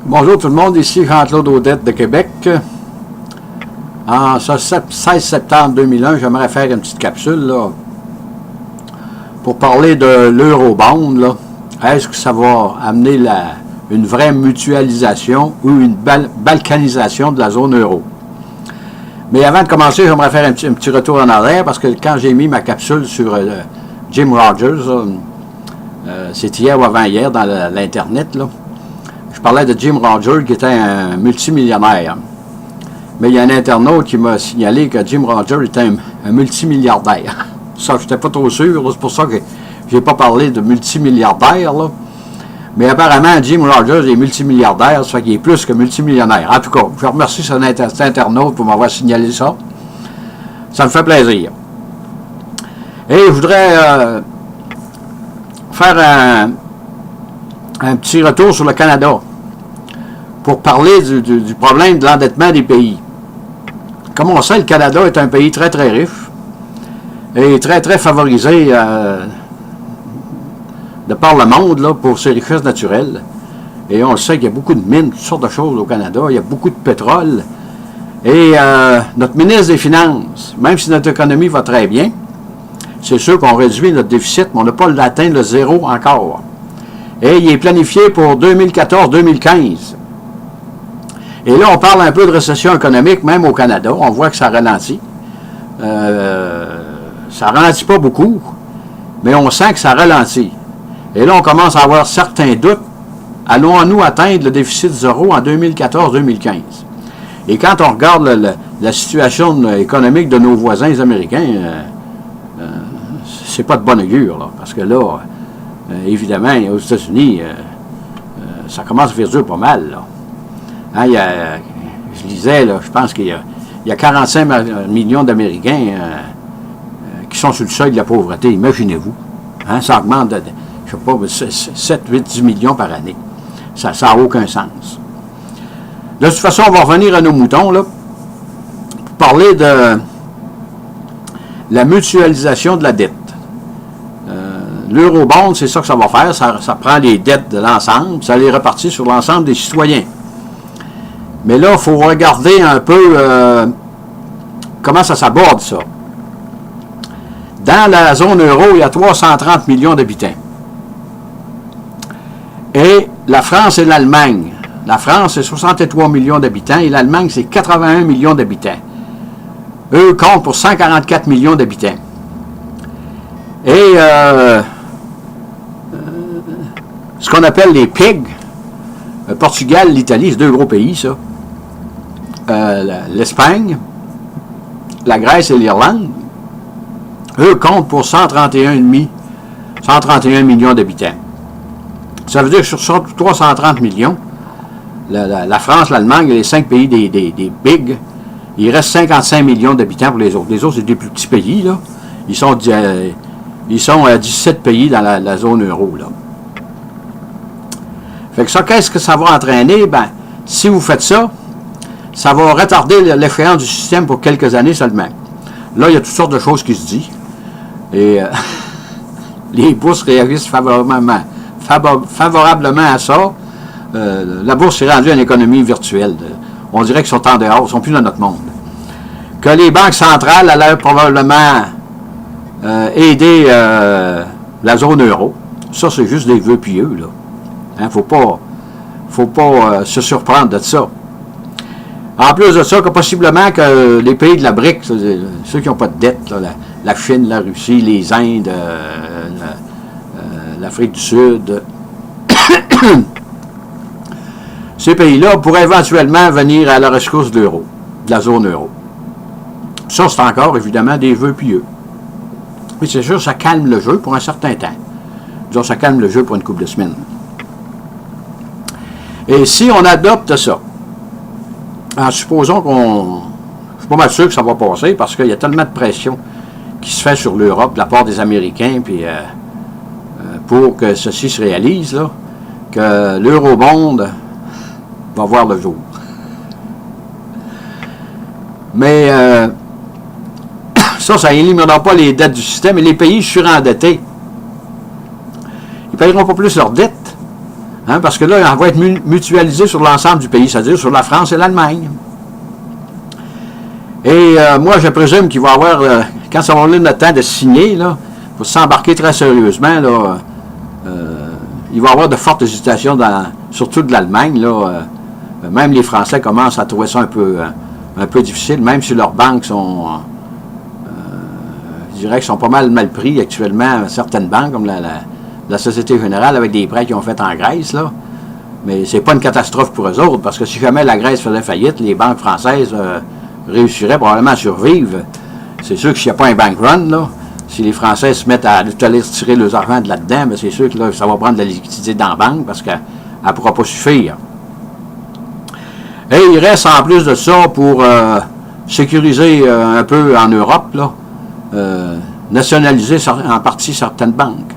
Bonjour tout le monde, ici Jean-Claude Audette de Québec. En ce 16 septembre 2001, j'aimerais faire une petite capsule là, pour parler de l'eurobond. Est-ce que ça va amener une vraie mutualisation ou une balkanisation de la zone euro? Mais avant de commencer, j'aimerais faire un petit retour en arrière parce que quand j'ai mis ma capsule sur Jim Rogers, c'était hier ou avant-hier dans l'Internet, je parlais de Jim Rogers qui était un multimillionnaire. Mais il y a un internaute qui m'a signalé que Jim Rogers était un multimilliardaire. Ça, je n'étais pas trop sûr. C'est pour ça que je n'ai pas parlé de multimilliardaire. Mais apparemment, Jim Rogers est multimilliardaire, ça fait qu'il est plus que multimillionnaire. En tout cas, je remercie cet internaute pour m'avoir signalé ça. Ça me fait plaisir. Et je voudrais faire un petit retour sur le Canada pour parler du problème de l'endettement des pays. Comme on sait, le Canada est un pays très, très riche et très, très favorisé de par le monde là, pour ses richesses naturelles. Et on sait qu'il y a beaucoup de mines, toutes sortes de choses au Canada. Il y a beaucoup de pétrole. Et notre ministre des Finances, même si notre économie va très bien, c'est sûr qu'on réduit notre déficit, mais on n'a pas atteint le zéro encore. Et il est planifié pour 2014-2015. Et là, on parle un peu de récession économique, même au Canada. On voit que ça ralentit. Ça ralentit pas beaucoup, mais on sent que ça ralentit. Et là, on commence à avoir certains doutes. Allons-nous atteindre le déficit zéro en 2014-2015? Et quand on regarde la situation économique de nos voisins américains, c'est pas de bonne augure, là, parce que là, évidemment, aux États-Unis, ça commence à faire dur pas mal, là. Hein, je lisais, là, je pense qu'il y a 45 millions d'Américains qui sont sur le seuil de la pauvreté. Imaginez-vous. Hein, ça augmente de, je sais pas, 7, 8, 10 millions par année. Ça n'a aucun sens. De toute façon, on va revenir à nos moutons, là, pour parler de la mutualisation de la dette. L'eurobond, c'est ça que ça va faire. Ça prend les dettes de l'ensemble, ça les répartit sur l'ensemble des citoyens. Mais là, il faut regarder un peu comment ça s'aborde, ça. Dans la zone euro, il y a 330 millions d'habitants. Et la France et l'Allemagne. La France, c'est 63 millions d'habitants et l'Allemagne, c'est 81 millions d'habitants. Eux comptent pour 144 millions d'habitants. Et ce qu'on appelle les PIG, le Portugal, l'Italie, c'est deux gros pays, ça. L'Espagne, la Grèce et l'Irlande, eux comptent pour 131 millions d'habitants. Ça veut dire que sur 330 millions, la France, l'Allemagne et les 5 pays des BIG, il reste 55 millions d'habitants pour les autres. Les autres, c'est des plus petits pays, là. Ils sont à 17 pays dans la zone euro, là. Fait que ça, qu'est-ce que ça va entraîner? Ben, si vous faites ça, ça va retarder l'échéance du système pour quelques années seulement. Là, il y a toutes sortes de choses qui se disent. Et les bourses réagissent favorablement à ça. La bourse est rendue une économie virtuelle. On dirait qu'ils sont en dehors, ils ne sont plus dans notre monde. Que les banques centrales allaient probablement aider la zone euro. Ça, c'est juste des vœux pieux, là. Hein, faut pas se surprendre de ça. En plus de ça, que possiblement que les pays de la BRIC, ceux qui n'ont pas de dette, là, la Chine, la Russie, les Indes, l'Afrique du Sud, ces pays-là pourraient éventuellement venir à la rescousse de l'euro, de la zone euro. Ça, c'est encore, évidemment, des vœux pieux. Mais c'est sûr, ça calme le jeu pour un certain temps. Disons, ça calme le jeu pour une couple de semaines. Et si on adopte ça, en supposant qu'on... Je suis pas mal sûr que ça va passer parce qu'il y a tellement de pression qui se fait sur l'Europe de la part des Américains puis, pour que ceci se réalise, là, que l'eurobond va voir le jour. Mais ça n'éliminera pas les dettes du système et les pays surendettés. Ils ne paieront pas plus leurs dettes. Hein, parce que là, elle va être mutualisée sur l'ensemble du pays, c'est-à-dire sur la France et l'Allemagne. Et moi, je présume qu'il va y avoir, quand ça va venir le temps de signer, là, pour s'embarquer très sérieusement, là, il va y avoir de fortes hésitations, surtout de l'Allemagne. Même les Français commencent à trouver ça un peu difficile, même si leurs banques sont, je dirais, sont pas mal pris actuellement, certaines banques, comme la Société Générale, avec des prêts qu'ils ont fait en Grèce, là. Mais c'est pas une catastrophe pour eux autres, parce que si jamais la Grèce faisait faillite, les banques françaises réussiraient probablement à survivre. C'est sûr que s'il n'y a pas un bank run, là, si les Français se mettent à aller retirer leurs argent de là-dedans, bien c'est sûr que là, ça va prendre de la liquidité dans la banque, parce qu'elle ne pourra pas suffire. Et il reste en plus de ça pour sécuriser un peu en Europe, là, nationaliser en partie certaines banques,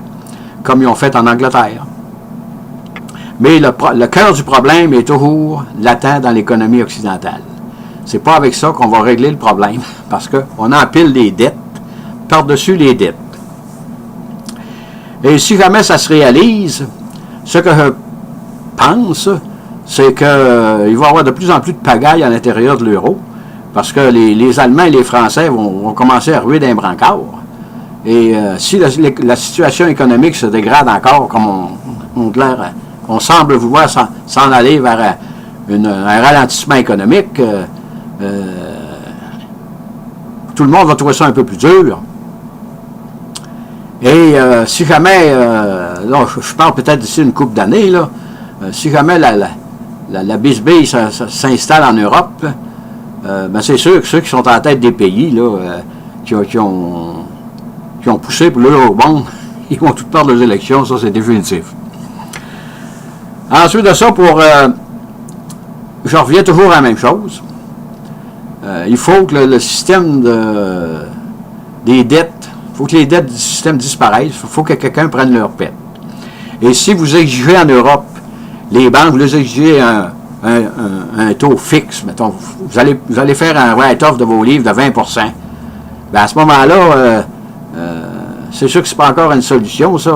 comme ils ont fait en Angleterre. Mais le cœur du problème est toujours latent dans l'économie occidentale. C'est pas avec ça qu'on va régler le problème, parce qu'on empile des dettes par-dessus les dettes. Et si jamais ça se réalise, ce que je pense, c'est qu'il va y avoir de plus en plus de pagaille à l'intérieur de l'euro, parce que les Allemands et les Français vont commencer à ruer d'un brancard. Et si la situation économique se dégrade encore, comme on semble vouloir s'en aller vers un ralentissement économique, tout le monde va trouver ça un peu plus dur. Et si jamais, là, je parle peut-être d'ici une couple d'années, là, si jamais la bisbille s'installe en Europe, ben c'est sûr que ceux qui sont en tête des pays là, qui ont poussé pour l'eurobond, ils vont toutes perdre les élections, ça c'est définitif. Ensuite de ça, je reviens toujours à la même chose. Il faut que le système des dettes, il faut que les dettes du système disparaissent, il faut que quelqu'un prenne leur pète. Et si vous exigez en Europe, les banques, vous les exigez un taux fixe, mettons, vous allez faire un write-off de vos livres de 20%, bien à ce moment-là, c'est sûr que ce n'est pas encore une solution, ça.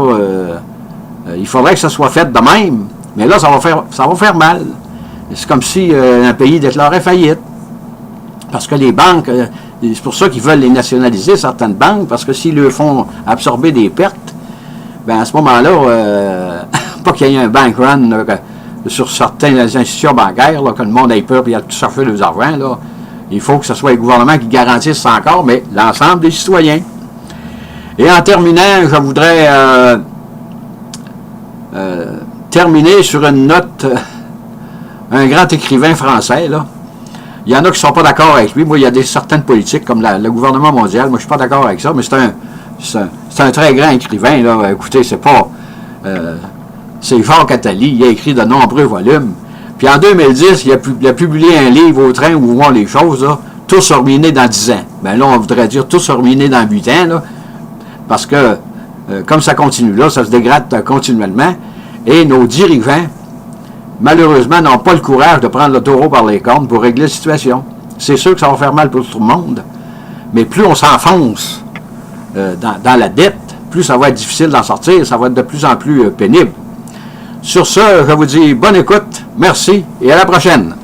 Il faudrait que ça soit fait de même, mais là, ça va faire mal. C'est comme si un pays déclarait faillite. Parce que les banques, c'est pour ça qu'ils veulent les nationaliser, certaines banques, parce que s'ils leur font absorber des pertes, bien à ce moment-là, pas qu'il y ait un bank run là, sur certaines institutions bancaires, là, que le monde ait peur et il y a tout chercher leurs argent, là. Il faut que ce soit les gouvernements qui garantissent ça encore, mais l'ensemble des citoyens. Et en terminant, je voudrais terminer sur une note, un grand écrivain français, là. Il y en a qui ne sont pas d'accord avec lui. Moi, il y a certaines politiques, comme le gouvernement mondial. Moi, je ne suis pas d'accord avec ça, mais c'est un très grand écrivain, là. Écoutez, c'est pas... c'est Jacques Attali. Il a écrit de nombreux volumes. Puis en 2010, il a publié un livre au train où vont les choses, là, tous ruinés dans 10 ans. Bien là, on voudrait dire tous ruinés dans 8 ans, là, parce que, comme ça continue là, ça se dégrade continuellement. Et nos dirigeants, malheureusement, n'ont pas le courage de prendre le taureau par les cornes pour régler la situation. C'est sûr que ça va faire mal pour tout le monde, mais plus on s'enfonce dans la dette, plus ça va être difficile d'en sortir, ça va être de plus en plus pénible. Sur ce, je vous dis bonne écoute, merci et à la prochaine.